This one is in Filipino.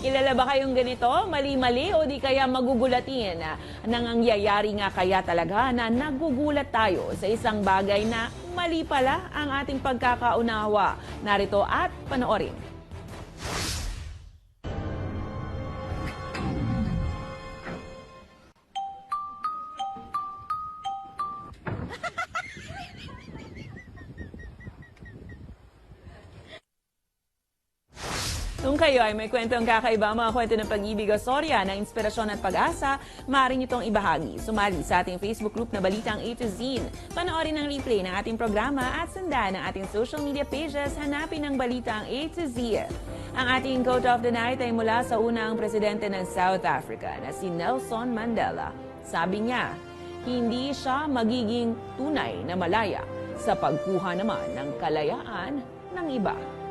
May kilala ba kayong ganito? Mali-mali o di kaya magugulatin? Nangyayari nga kaya talaga na nagugulat tayo sa isang bagay na mali pala ang ating pagkakaunawa. Narito at panoorin. Kung kayo ay may kwentong kakaiba, mga kwento ng pag-ibig o storya ng inspirasyon at pag-asa, maaari nyo itong ibahagi. Sumali sa ating Facebook group na Balitang A to Z. Panoorin ang replay ng ating programa at sundan ang ating social media pages. Hanapin ang Balitang A to Z. Ang ating quote of the night ay mula sa unang presidente ng South Africa na si Nelson Mandela. Sabi niya, hindi siya magiging tunay na malaya sa pagkuha naman ng kalayaan ng iba.